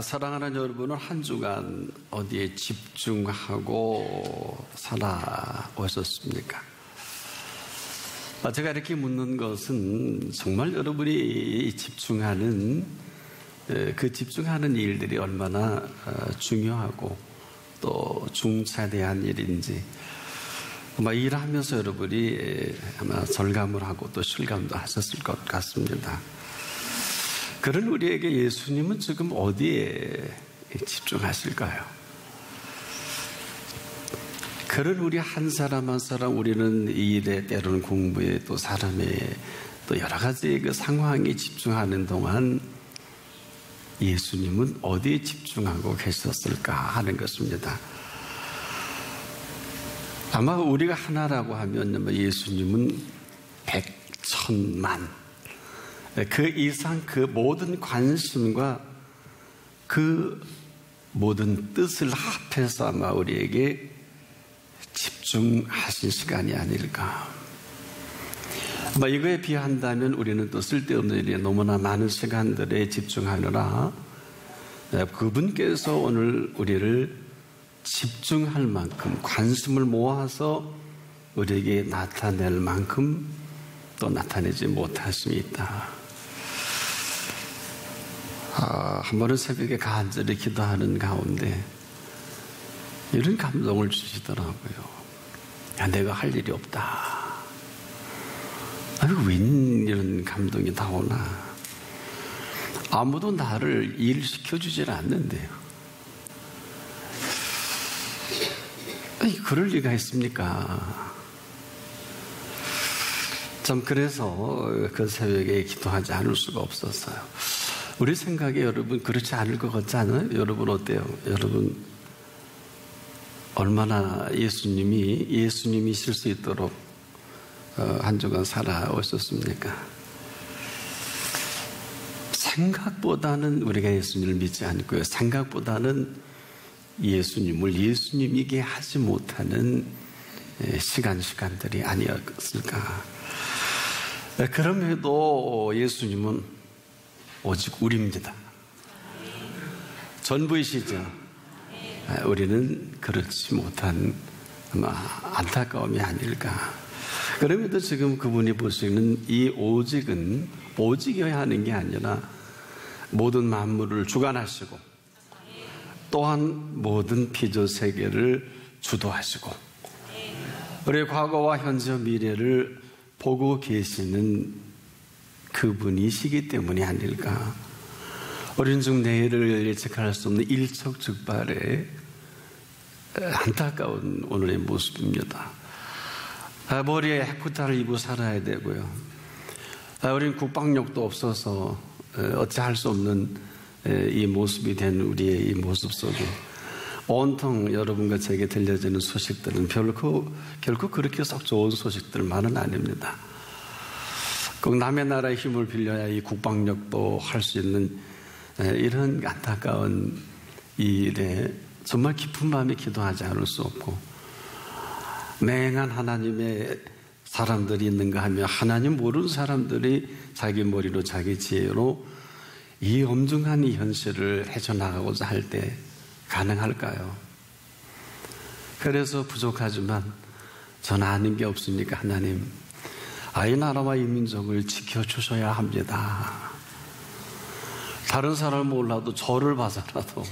사랑하는 여러분은 한 주간 어디에 집중하고 살아오셨습니까? 제가 이렇게 묻는 것은 정말 여러분이 집중하는 일들이 얼마나 중요하고 또 중차대한 일인지 아마 일하면서 여러분이 아마 절감을 하고 또 실감도 하셨을 것 같습니다. 그런 우리에게 예수님은 지금 어디에 집중하실까요? 그런 우리 한 사람 한 사람 우리는 일에 때로는 공부에 또 사람의 또 여러 가지 그 상황에 집중하는 동안 예수님은 어디에 집중하고 계셨을까 하는 것입니다. 아마 우리가 하나라고 하면 예수님은 백천만 그 이상 그 모든 관심과 그 모든 뜻을 합해서 아마 우리에게 집중하신 시간이 아닐까. 아마 이거에 비한다면 우리는 또 쓸데없는 일에 너무나 많은 시간들에 집중하느라 그분께서 오늘 우리를 집중할 만큼 관심을 모아서 우리에게 나타낼 만큼 또 나타내지 못하심이 있다. 한 번은 새벽에 간절히 기도하는 가운데 이런 감동을 주시더라고요. 야, 내가 할 일이 없다. 웬 이런 감동이 나오나. 아무도 나를 일시켜주질 않는데요. 그럴 리가 있습니까? 참 그래서 그 새벽에 기도하지 않을 수가 없었어요. 우리 생각에 여러분 그렇지 않을 것 같지 않아요? 여러분 어때요? 여러분 얼마나 예수님이실 수 있도록 한 주간 살아오셨습니까? 생각보다는 우리가 예수님을 믿지 않고요. 생각보다는 예수님을 예수님이게 하지 못하는 시간들이 아니었을까. 그럼에도 예수님은 오직 우리입니다. 전부이시죠. 우리는 그렇지 못한 아마 안타까움이 아닐까. 그럼에도 지금 그분이 보시는 이 오직은 오직이어야 하는 게 아니라 모든 만물을 주관하시고 또한 모든 피조 세계를 주도하시고 우리의 과거와 현재 미래를 보고 계시는 그분이시기 때문이 아닐까. 우리는 즉 내일을 예측할 수 없는 일촉즉발의 안타까운 오늘의 모습입니다. 머리에 해쿠타를 입고 살아야 되고요. 우리는 국방력도 없어서 어찌할 수 없는 이 모습이 된 우리의 이 모습 속에 온통 여러분과 제게 들려지는 소식들은 결코 그렇게 썩 좋은 소식들만은 아닙니다. 꼭 남의 나라의 힘을 빌려야 이 국방력도 할 수 있는 이런 안타까운 일에 정말 깊은 마음에 기도하지 않을 수 없고 맹한 하나님의 사람들이 있는가 하며 하나님 모르는 사람들이 자기 머리로 자기 지혜로 이 엄중한 이 현실을 헤쳐나가고자 할 때 가능할까요? 그래서 부족하지만 저는 아는 게 없으니까 하나님 이 나라와 이 민족을 지켜주셔야 합니다. 다른 사람을 몰라도 저를 봐서라도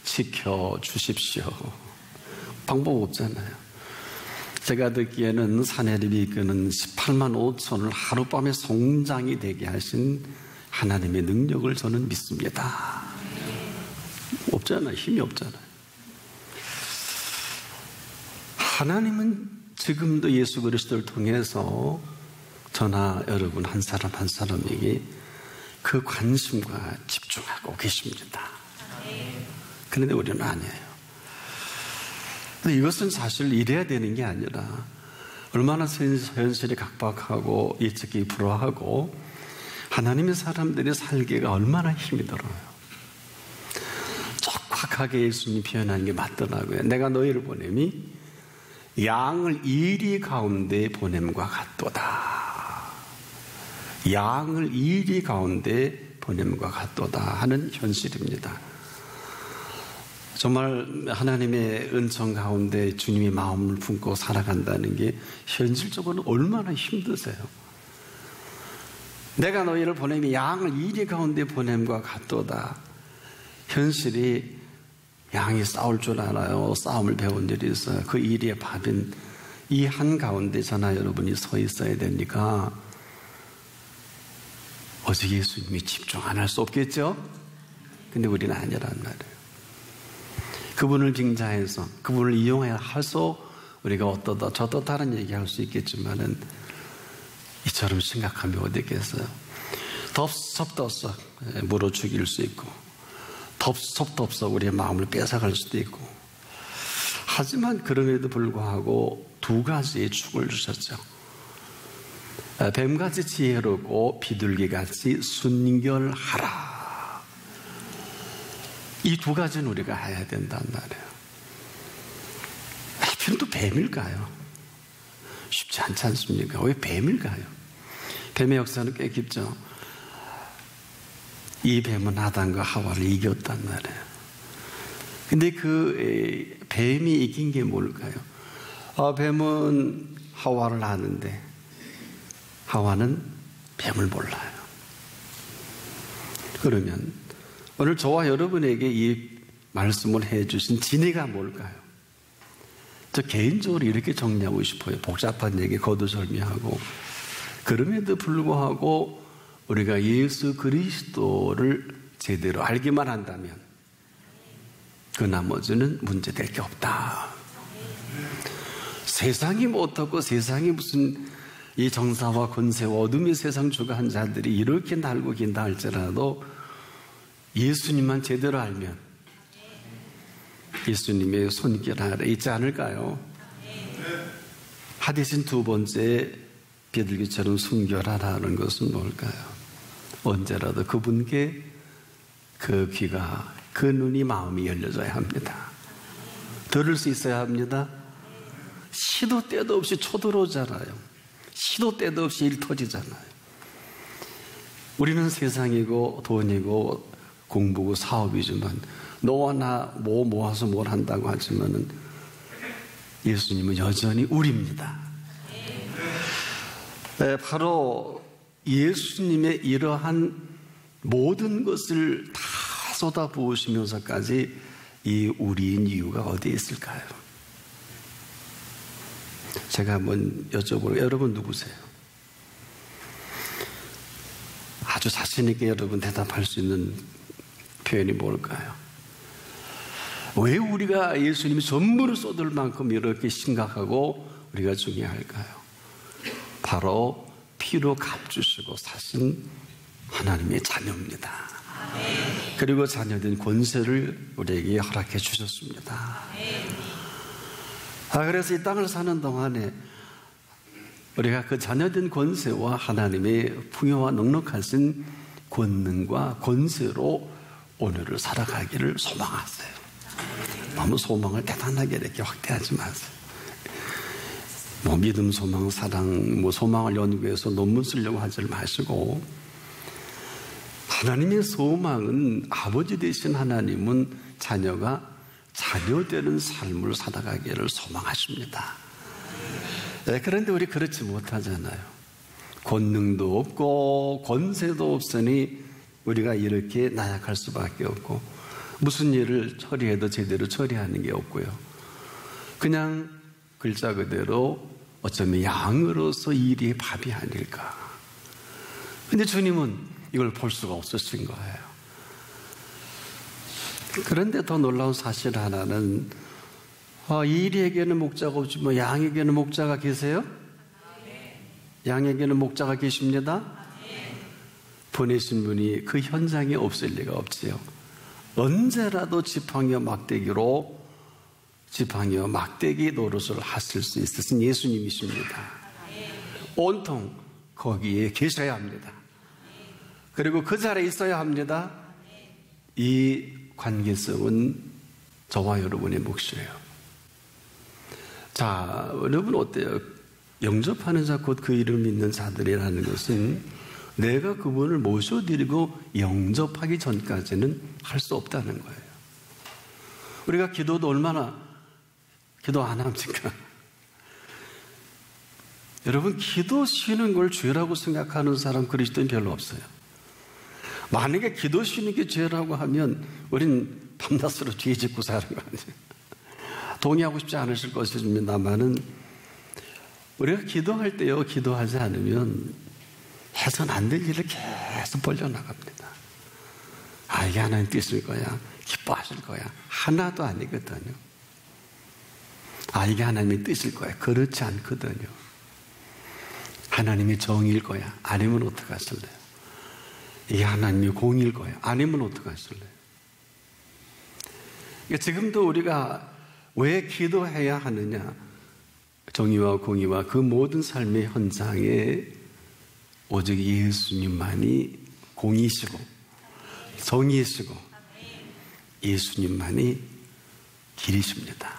지켜주십시오. 방법 없잖아요. 제가 듣기에는 산헤립이 이끄는 18만 5천을 하룻밤에 성장이 되게 하신 하나님의 능력을 저는 믿습니다. 없잖아요. 힘이 없잖아요. 하나님은 지금도 예수 그리스도를 통해서 저나 여러분 한 사람 한 사람에게 그 관심과 집중하고 계십니다. 그런데 우리는 아니에요. 근데 이것은 사실 이래야 되는 게 아니라 얼마나 현실이 각박하고 예측이 불허하고 하나님의 사람들의 살기가 얼마나 힘이 들어요. 촉박하게 예수님이 표현하는 게 맞더라고요. 내가 너희를 보냄이 양을 이리 가운데 보냄과 같도다. 양을 이리 가운데 보냄과 같도다 하는 현실입니다. 정말 하나님의 은총 가운데 주님의 마음을 품고 살아간다는 게 현실적으로 얼마나 힘드세요. 내가 너희를 보내면 양을 이리 가운데 보냄과 같도다. 현실이 양이 싸울 줄 알아요. 싸움을 배운 일이 있어요. 그 이리의 밥인 이 한가운데 저나 여러분이 서 있어야 되니까 오직 예수님이 집중 안 할 수 없겠죠? 근데 우리는 아니란 말이에요. 그분을 빙자해서 그분을 이용해서 우리가 어떠다 저떠 다른 얘기할 수 있겠지만은 이처럼 심각하면 어디 있겠어요? 덥석덥석 물어 죽일 수 있고 덥석덥석 우리의 마음을 뺏어갈 수도 있고, 하지만 그럼에도 불구하고 두 가지의 축을 주셨죠. 뱀같이 지혜롭고 비둘기같이 순결하라. 이 두 가지는 우리가 해야 된단 말이에요. 하필 또 뱀일까요? 쉽지 않지 않습니까? 왜 뱀일까요? 뱀의 역사는 꽤 깊죠. 이 뱀은 아담과 하와를 이겼단 말이에요. 근데 그 뱀이 이긴 게 뭘까요? 뱀은 하와를 아는데 하와는 뱀을 몰라요. 그러면 오늘 저와 여러분에게 이 말씀을 해주신 진리가 뭘까요? 저 개인적으로 이렇게 정리하고 싶어요. 복잡한 얘기 거두절미하고, 그럼에도 불구하고 우리가 예수 그리스도를 제대로 알기만 한다면 그 나머지는 문제될 게 없다. 세상이 뭐 어떻고 세상이 무슨 이 정사와 권세와 어둠의 세상 주관한 자들이 이렇게 날고 긴다 할지라도 예수님만 제대로 알면 예수님의 손길 아래 있지 않을까요? 하디신 두 번째 비둘기처럼 순결하라는 것은 뭘까요? 언제라도 그분께 그 귀가, 그 눈이, 마음이 열려져야 합니다. 들을 수 있어야 합니다. 시도 때도 없이 쳐들어오잖아요. 시도 때도 없이 일 터지잖아요. 우리는 세상이고 돈이고 공부고 사업이지만 너와 나 뭐 모아서 뭘 한다고 하지만은 예수님은 여전히 우리입니다. 바로 예수님의 이러한 모든 것을 다 쏟아부으시면서까지 이 우리인 이유가 어디에 있을까요? 제가 한번 여쭤보고, 여러분 누구세요? 아주 자신 있게 여러분 대답할 수 있는 표현이 뭘까요? 왜 우리가 예수님이 전부를 쏟을 만큼 이렇게 심각하고 우리가 중요할까요? 바로 피로 값주시고 사신 하나님의 자녀입니다. 그리고 자녀된 권세를 우리에게 허락해 주셨습니다. 그래서 이 땅을 사는 동안에 우리가 그 자녀된 권세와 하나님의 풍요와 넉넉하신 권능과 권세로 오늘을 살아가기를 소망하세요. 너무 소망을 대단하게 이렇게 확대하지 마세요. 믿음, 소망, 사랑, 소망을 연구해서 논문 쓰려고 하지 마시고, 하나님의 소망은 아버지 되신 하나님은 자녀가 자녀되는 삶을 살아가기를 소망하십니다. 그런데 우리 그렇지 못하잖아요. 권능도 없고 권세도 없으니 우리가 이렇게 나약할 수밖에 없고, 무슨 일을 처리해도 제대로 처리하는 게 없고요. 그냥 글자 그대로 어쩌면 양으로서 일이 밥이 아닐까. 근데 주님은 이걸 볼 수가 없으신 거예요. 그런데 더 놀라운 사실 하나는, 이리에게는 목자가 없지만 양에게는 목자가 계세요? 양에게는 목자가 계십니다. 보내신 분이 그 현장에 없을 리가 없지요. 언제라도 지팡이와 막대기로 지팡이와 막대기 노릇을 하실 수 있으신 예수님이십니다. 온통 거기에 계셔야 합니다. 그리고 그 자리에 있어야 합니다. 이 관계성은 저와 여러분의 몫이에요. 자, 여러분 어때요? 영접하는 자 곧 그 이름 믿는 자들이라는 것은 내가 그분을 모셔드리고 영접하기 전까지는 할 수 없다는 거예요. 우리가 기도도 얼마나 기도 안 합니까? 여러분, 기도 쉬는 걸 죄라고 생각하는 사람 그리스도인 별로 없어요. 만약에 기도 쉬는 게 죄라고 하면 우린 밤낮으로 죄 짓고 사는 거 아니에요. 동의하고 싶지 않으실 것입니다만은 우리가 기도할 때요, 기도하지 않으면 해서는 안 될 일을 계속 벌려나갑니다. 아, 이게 하나님 뜻일 거야, 기뻐하실 거야, 하나도 아니거든요. 아, 이게 하나님의 뜻일 거야, 그렇지 않거든요. 하나님의 정의일 거야, 아니면 어떡하실래요? 이게 하나님의 공의일 거야, 아니면 어떡하실래요? 그러니까 지금도 우리가 왜 기도해야 하느냐? 정의와 공의와 그 모든 삶의 현장에 오직 예수님만이 공의시고 정의시고 예수님만이 길이십니다.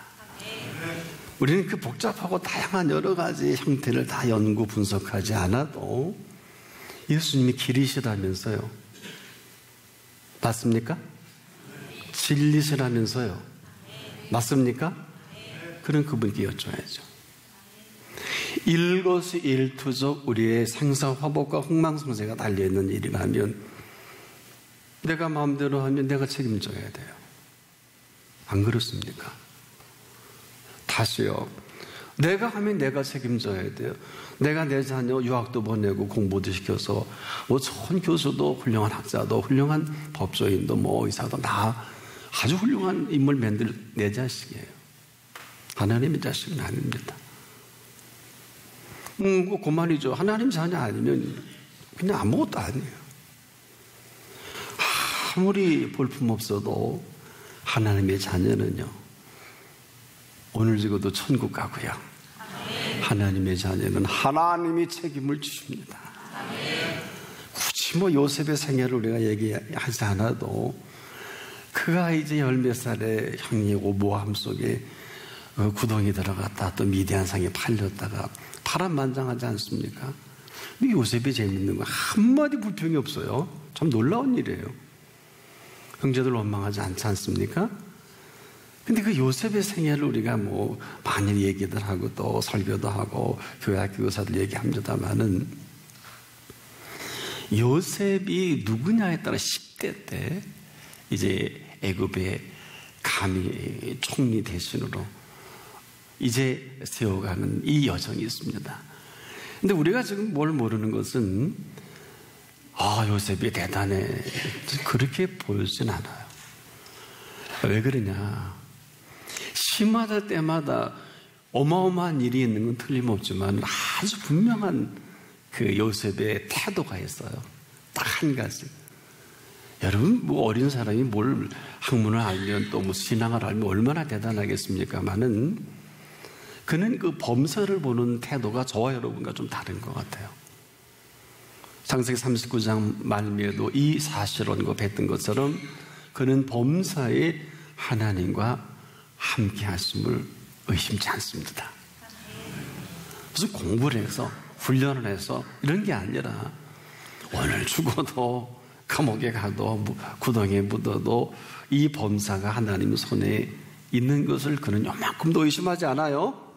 우리는 그 복잡하고 다양한 여러 가지 형태를 다 연구 분석하지 않아도 예수님이 길이시라면서요. 맞습니까? 진리시라면서요. 맞습니까? 그런 그분께 여쭤야죠. 일거수일투족 우리의 생사화복과 흥망성쇠가 달려있는 일이라면 내가 마음대로 하면 내가 책임져야 돼요. 안 그렇습니까? 다시요. 내가 하면 내가 책임져야 돼요. 내가 내 자녀 유학도 보내고 공부도 시켜서 뭐 좋은 교수도 훌륭한 학자도 훌륭한 법조인도 뭐 의사도 다 아주 훌륭한 인물 만들 내 자식이에요. 하나님의 자식은 아닙니다. 그만이죠. 하나님 자녀 아니면 그냥 아무것도 아니에요. 아무리 볼품없어도 하나님의 자녀는요, 오늘 죽어도 천국 가고요. 하나님의 자녀는 하나님이 책임을 주십니다. 굳이 뭐 요셉의 생애를 우리가 얘기하지 않아도 그가 이제 10몇 살의 형이고 모함 속에 구덩이 들어갔다 또 미디안 상에 팔렸다가 파란만장하지 않습니까? 근데 요셉이 재밌는 건 한마디 불평이 없어요. 참 놀라운 일이에요. 형제들 원망하지 않지 않습니까? 근데 그 요셉의 생애를 우리가 뭐 많이 얘기들 하고 또 설교도 하고 교회학교 교사들 얘기합니다만은 요셉이 누구냐에 따라 10대 때 이제 애굽의 감히 총리 대신으로 이제 세워가는 이 여정이 있습니다. 근데 우리가 지금 뭘 모르는 것은 요셉이 대단해 그렇게 보이진 않아요. 왜 그러냐? 시마다 때마다 어마어마한 일이 있는 건 틀림없지만 아주 분명한 그 요셉의 태도가 있어요. 딱 한 가지. 여러분, 뭐 어린 사람이 뭘 학문을 알면 또 뭐 신앙을 알면 얼마나 대단하겠습니까만은 그는 그 범사를 보는 태도가 저와 여러분과 좀 다른 것 같아요. 창세기 39장 말미에도 이 사실을 언급했던 것처럼 그는 범사에 하나님과 함께 하심을 의심치 않습니다. 무슨 공부를 해서 훈련을 해서 이런 게 아니라 오늘 죽어도 감옥에 가도 구덩이에 묻어도 이 범사가 하나님 손에 있는 것을 그는 요만큼도 의심하지 않아요.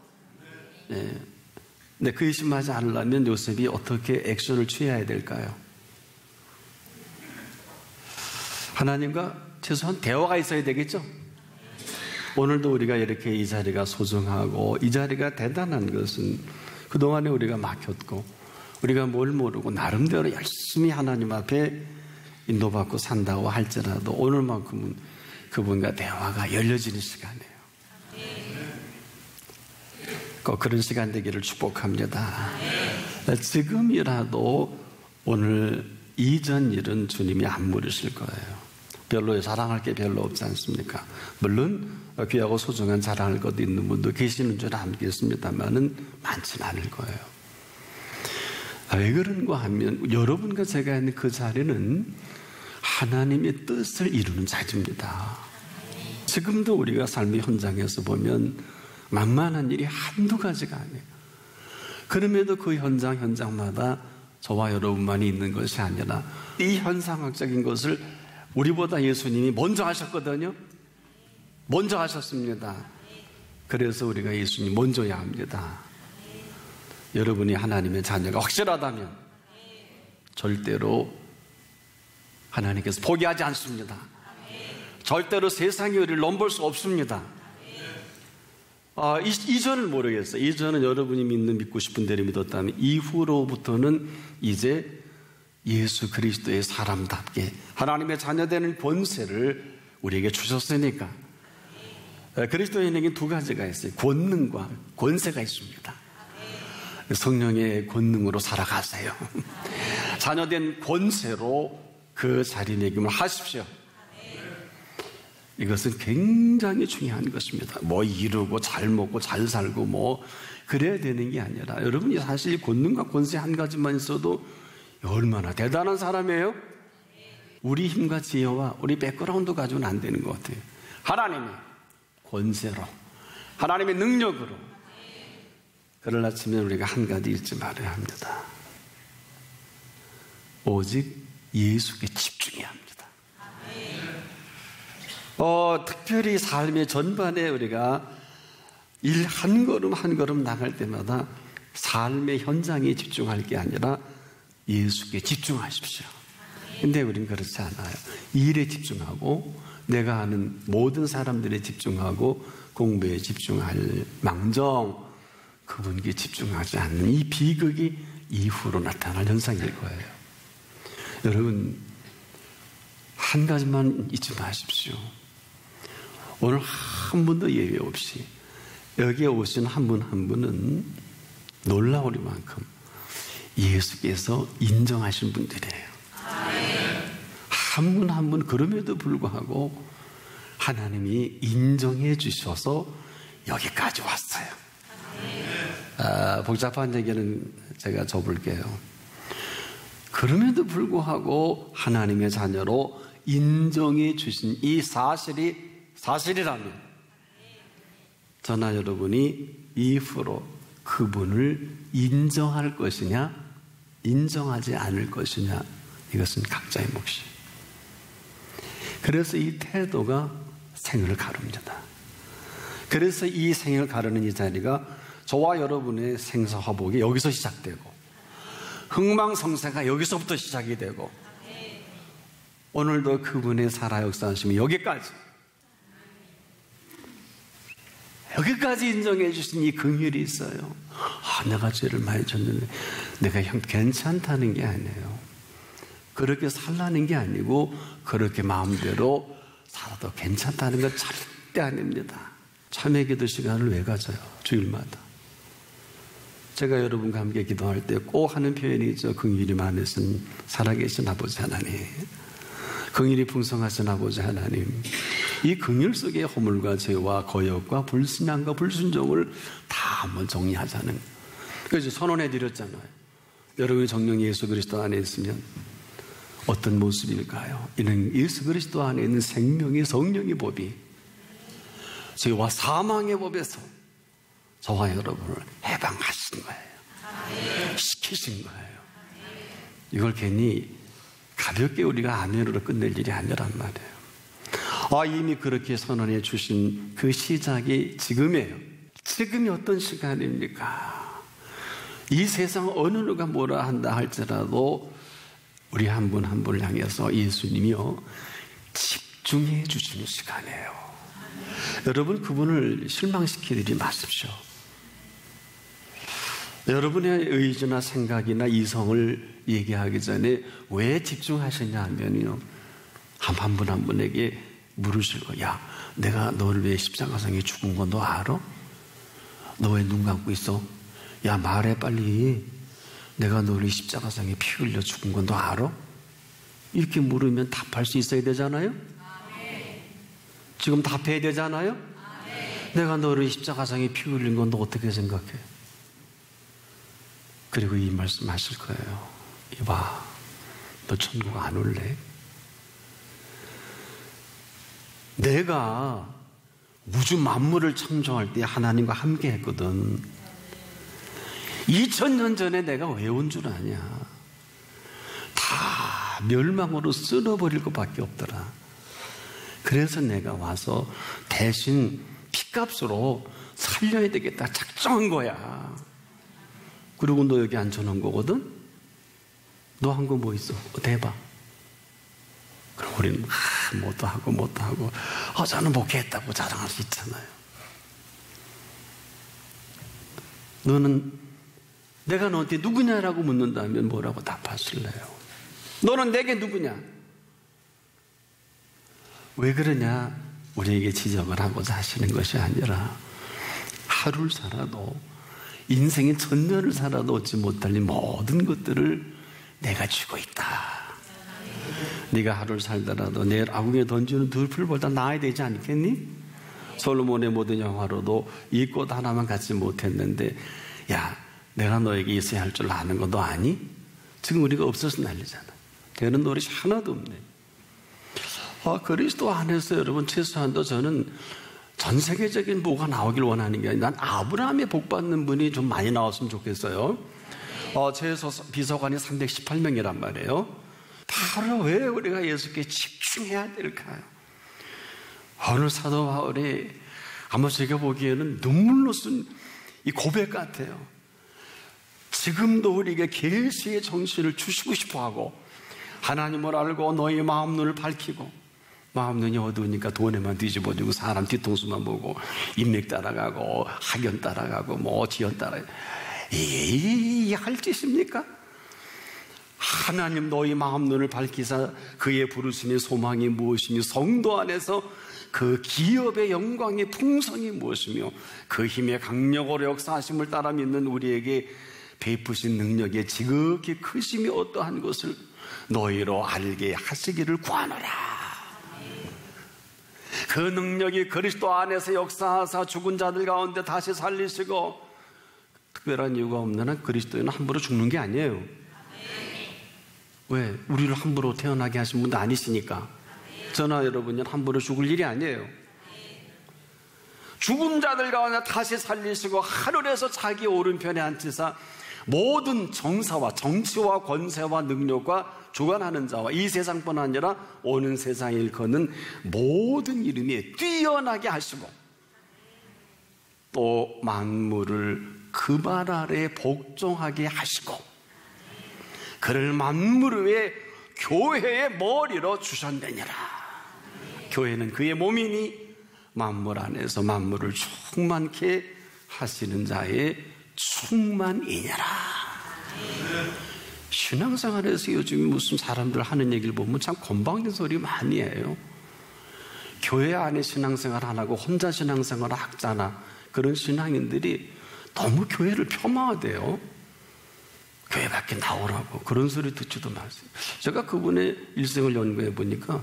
네. 근데 그 의심하지 않으려면 요셉이 어떻게 액션을 취해야 될까요? 하나님과 최소한 대화가 있어야 되겠죠? 오늘도 우리가 이렇게 이 자리가 소중하고 이 자리가 대단한 것은 그동안에 우리가 막혔고 우리가 뭘 모르고 나름대로 열심히 하나님 앞에 인도받고 산다고 할지라도 오늘만큼은 그분과 대화가 열려지는 시간이에요. 꼭 그런 시간 되기를 축복합니다. 지금이라도 오늘 이전 일은 주님이 안 물으실 거예요. 별로 자랑할 게 별로 없지 않습니까? 물론 귀하고 소중한 자랑할 것도 있는 분도 계시는 줄 알겠습니다만은 많지는 않을 거예요. 왜 그런가 하면 여러분과 제가 있는 그 자리는 하나님의 뜻을 이루는 자리입니다. 지금도 우리가 삶의 현장에서 보면 만만한 일이 한두 가지가 아니에요. 그럼에도 그 현장마다 저와 여러분만이 있는 것이 아니라 이 현상학적인 것을 우리보다 예수님이 먼저 하셨거든요. 먼저 하셨습니다. 그래서 우리가 예수님 먼저야 합니다. 여러분이 하나님의 자녀가 확실하다면 절대로 하나님께서 포기하지 않습니다. 절대로 세상이 우리를 넘볼 수 없습니다. 이전은 모르겠어요. 이전은 여러분이 믿고 싶은 대로 믿었다면 이후로부터는 이제 예수 그리스도의 사람답게 하나님의 자녀되는 권세를 우리에게 주셨으니까. 그리스도인에게 두 가지가 있어요. 권능과 권세가 있습니다. 성령의 권능으로 살아가세요. 자녀된 권세로 그 자리매김을 하십시오. 이것은 굉장히 중요한 것입니다. 뭐 이루고 잘 먹고 잘 살고 뭐 그래야 되는 게 아니라 여러분이 사실 권능과 권세 한 가지만 있어도 얼마나 대단한 사람이에요? 우리 힘과 지혜와 우리 백그라운드 가지고는 안 되는 것 같아요. 하나님의 권세로, 하나님의 능력으로. 그럴 아침에 우리가 한 가지 잊지 말아야 합니다. 오직 예수께 집중해야 합니다. 특별히 삶의 전반에 우리가 일 한 걸음 한 걸음 나갈 때마다 삶의 현장에 집중할 게 아니라 예수께 집중하십시오. 근데 우린 그렇지 않아요. 일에 집중하고 내가 아는 모든 사람들에 집중하고 공부에 집중할 망정 그분께 집중하지 않는 이 비극이 이후로 나타날 현상일 거예요. 여러분 한 가지만 잊지 마십시오. 오늘 한 분도 예외 없이 여기에 오신 한 분 한 분은 놀라우리만큼 예수께서 인정하신 분들이에요. 한 분 한 분 그럼에도 불구하고 하나님이 인정해 주셔서 여기까지 왔어요. 복잡한 얘기는 제가 접을게요. 그럼에도 불구하고 하나님의 자녀로 인정해 주신 이 사실이라면 저나 여러분이 이후로 그분을 인정할 것이냐 인정하지 않을 것이냐 이것은 각자의 몫이. 그래서 이 태도가 생을 가릅니다. 그래서 이 생을 가르는 이 자리가 저와 여러분의 생사화복이 여기서 시작되고 흥망성쇠가 여기서부터 시작이 되고 오늘도 그분의 살아 역사하심이 여기까지 인정해 주신 이 긍휼이 있어요. 내가 죄를 많이 졌는데 내가 괜찮다는 게 아니에요. 그렇게 살라는 게 아니고 그렇게 마음대로 살아도 괜찮다는 건 절대 아닙니다. 참회기도 시간을 왜 가져요? 주일마다. 제가 여러분과 함께 기도할 때 꼭 하는 표현이 있죠. 긍휼이 많으신 살아계신 아버지 하나님, 긍휼이 풍성하신 아버지 하나님, 이 긍휼 속의 허물과 죄와 거역과 불신앙과 불순종을 다 한번 정리하자는. 그래서 선언해 드렸잖아요. 여러분이 정령 예수 그리스도 안에 있으면 어떤 모습일까요? 이는 예수 그리스도 안에 있는 생명의 성령의 법이 죄와 사망의 법에서 저와 여러분을 해방하신 거예요. 시키신 거예요. 이걸 괜히 가볍게 우리가 아멘으로 끝낼 일이 아니란 말이에요. 이미 그렇게 선언해 주신 그 시작이 지금이에요. 지금이 어떤 시간입니까? 이 세상 어느 누가 뭐라 한다 할지라도 우리 한 분 한 분을 향해서 예수님이요 집중해 주시는 시간이에요. 여러분 그분을 실망시키지 마십시오. 여러분의 의지나 생각이나 이성을 얘기하기 전에 왜 집중하셨냐 하면요 한 분 한 분에게 물으실 거야. 내가 너를 위해 십자가상에 죽은 거 너 알아? 너 왜 눈 감고 있어? 야 말해 빨리. 내가 너를 십자가상에 피 흘려 죽은 건 너 알아? 이렇게 물으면 답할 수 있어야 되잖아요. 지금 답해야 되잖아요. 내가 너를 십자가상에 피 흘린 건 너 어떻게 생각해? 그리고 이 말씀 하실 거예요. 이봐, 너 천국 안 올래? 내가 우주 만물을 창조할 때 하나님과 함께 했거든. 2000년 전에 내가 왜 온 줄 아냐? 다 멸망으로 쓸어버릴 것밖에 없더라. 그래서 내가 와서 대신 핏값으로 살려야 되겠다 작정한 거야. 그리고 너 여기 앉혀놓은 거거든? 너 한 거 뭐 있어? 대봐. 그럼 우리는 뭐도 하고 저는 목회했다고 자랑할 수 있잖아요. 너는 내가 너한테 누구냐라고 묻는다면 뭐라고 답하실래요? 너는 내게 누구냐? 왜 그러냐? 우리에게 지적을 하고자 하시는 것이 아니라 하루를 살아도 인생의 전년을 살아도 얻지 못할 이 모든 것들을 내가 쥐고 있다. 네가 하루를 살더라도 내일 아궁이에 던지는 들풀보다 나아야 되지 않겠니? 솔로몬의 모든 영화로도 이 꽃 하나만 갖지 못했는데 야 내가 너에게 있어야 할 줄 아는 거 너 아니? 지금 우리가 없어서 난리잖아. 되는 노릇이 하나도 없네. 그리스도 안에서 여러분 최소한도 저는 전 세계적인 뭐가 나오길 원하는 게 아니라 난 아브라함의 복 받는 분이 좀 많이 나왔으면 좋겠어요. 제 비서관이 318명이란 말이에요. 바로 왜 우리가 예수께 집중해야 될까요? 오늘 사도 바울이 아마 제가 보기에는 눈물로 쓴 이 고백 같아요. 지금도 우리에게 계시의 정신을 주시고 싶어하고 하나님을 알고 너희 마음 눈을 밝히고 마음 눈이 어두우니까 돈에만 뒤집어지고 사람 뒤통수만 보고 인맥 따라가고 학연 따라가고 뭐 지연 따라가고 이게 할 짓입니까? 하나님 너희 마음 눈을 밝히사 그의 부르심의 소망이 무엇이며 성도 안에서 그 기업의 영광의 풍성이 무엇이며 그 힘의 강력으로 역사하심을 따라 믿는 우리에게 베푸신 능력의 지극히 크심이 어떠한 것을 너희로 알게 하시기를 구하노라. 그 능력이 그리스도 안에서 역사하사 죽은 자들 가운데 다시 살리시고 특별한 이유가 없는 한 그리스도인은 함부로 죽는 게 아니에요. 왜? 우리를 함부로 태어나게 하신 분도 아니시니까. 저나 여러분은 함부로 죽을 일이 아니에요. 죽은 자들 가운데 다시 살리시고 하늘에서 자기 오른편에 앉히사 모든 정사와 정치와 권세와 능력과 주관하는 자와 이 세상뿐 아니라 오는 세상에 일컫는 모든 이름이 뛰어나게 하시고 또 만물을 그 말 아래 복종하게 하시고 그를 만물 위에 교회의 머리로 주셨느니라. 교회는 그의 몸이니 만물 안에서 만물을 충만케 하시는 자의 충만이니라. 신앙생활에서 요즘 무슨 사람들 하는 얘기를 보면 참 건방진 소리 많이 해요. 교회 안에 신앙생활 안 하고 혼자 신앙생활을 학자나 그런 신앙인들이 너무 교회를 폄하하대요. 교회 밖에 나오라고 그런 소리 듣지도 마세요. 제가 그분의 일생을 연구해 보니까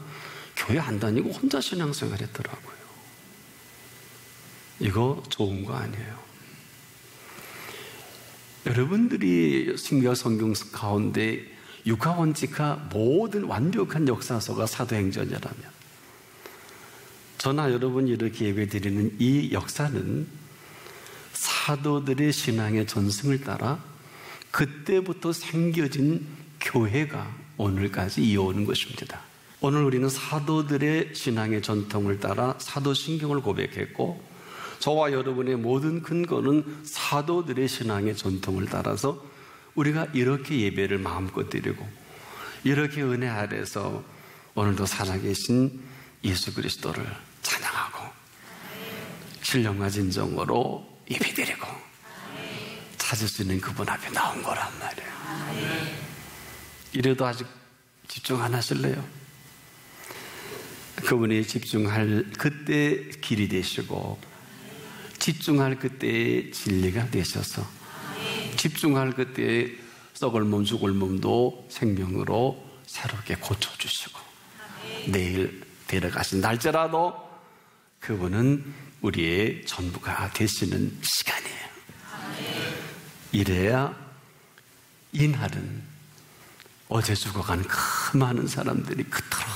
교회 안 다니고 혼자 신앙생활 했더라고요. 이거 좋은 거 아니에요. 여러분들이 신약 성경 가운데 육하원칙하 모든 완벽한 역사서가 사도행전이라면 저나 여러분이 이렇게 예배드리는 이 역사는 사도들의 신앙의 전승을 따라 그때부터 생겨진 교회가 오늘까지 이어오는 것입니다. 오늘 우리는 사도들의 신앙의 전통을 따라 사도신경을 고백했고 저와 여러분의 모든 근거는 사도들의 신앙의 전통을 따라서 우리가 이렇게 예배를 마음껏 드리고 이렇게 은혜 아래서 오늘도 살아계신 예수 그리스도를 찬양하고 신령과 진정으로 예배드리고 찾을 수 있는 그분 앞에 나온 거란 말이에요. 이래도 아직 집중 안 하실래요? 그분이 집중할 그때 길이 되시고 집중할 그때의 진리가 되셔서 집중할 그때의 썩을 몸 죽을 몸도 생명으로 새롭게 고쳐주시고 내일 데려가신 날짜라도 그분은 우리의 전부가 되시는 시간이에요. 이래야 이날은 어제 죽어간 그 많은 사람들이 그토록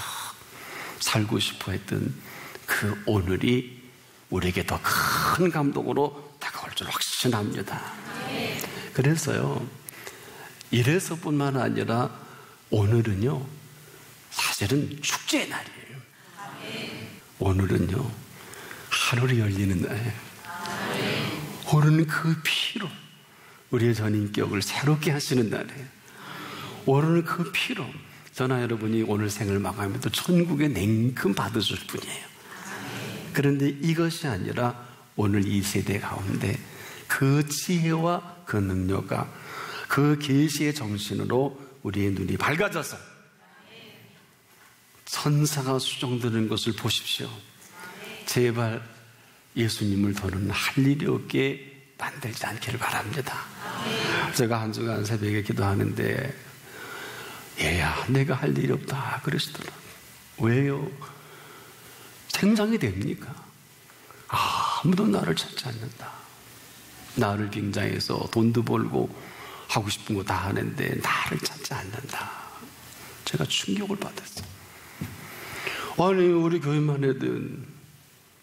살고 싶어 했던 그 오늘이 우리에게 더 큰 감동으로 다가올 줄 확신합니다. 그래서요, 이래서뿐만 아니라 오늘은요, 사실은 축제의 날이에요. 오늘은요, 하늘이 열리는 날이에요. 오르는 그 피로 우리의 전 인격을 새롭게 하시는 날이에요. 오르는 그 피로 저나 여러분이 오늘 생을 마감해도 천국의 냉큼 받으실 분이에요. 그런데 이것이 아니라 오늘 이 세대 가운데 그 지혜와 그 능력과 그 계시의 정신으로 우리의 눈이 밝아져서 천사가 수종드는 것을 보십시오. 제발 예수님을 더는 할 일이 없게 만들지 않기를 바랍니다. 제가 한 주간 새벽에 기도하는데 얘야 내가 할 일이 없다 그러시더라고요. 왜요? 생각이 됩니까? 아무도 나를 찾지 않는다. 나를 빙자해서 돈도 벌고 하고 싶은 거 다 하는데 나를 찾지 않는다. 제가 충격을 받았어요. 아니 우리 교회만 해도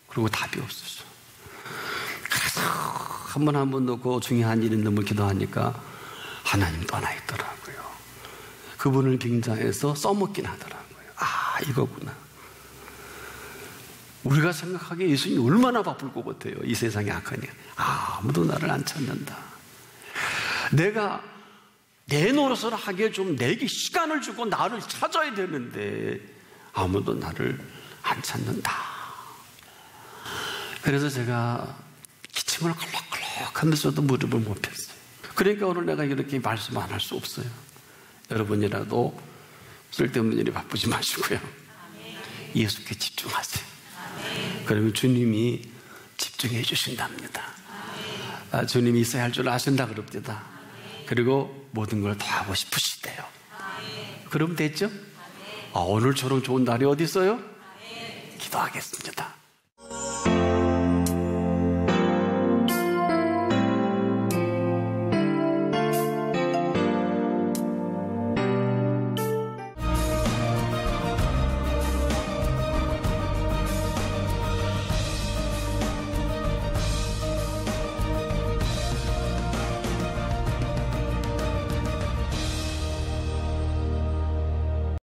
그리고 답이 없었어. 그래서 한 번 놓고 중요한 일 있는 분 기도하니까 하나님 떠나 있더라고요. 그분을 빙자해서 써먹긴 하더라고요. 이거구나. 우리가 생각하기에 예수님이 얼마나 바쁠 것 같아요. 이 세상에 악하니 아무도 나를 안 찾는다. 내가 내 노릇을 하기에 좀 내게 시간을 주고 나를 찾아야 되는데 아무도 나를 안 찾는다. 그래서 제가 기침을 컬럭컬럭 하면서도 무릎을 못 폈어요. 그러니까 오늘 내가 이렇게 말씀 안 할 수 없어요. 여러분이라도 쓸데없는 일이 바쁘지 마시고요. 예수께 집중하세요. 그러면 주님이 집중해 주신답니다. 주님이 있어야 할 줄 아신다 그럽니다. 그리고 모든 걸 더 하고 싶으시대요. 그럼 됐죠? 오늘처럼 좋은 날이 어디 있어요? 기도하겠습니다.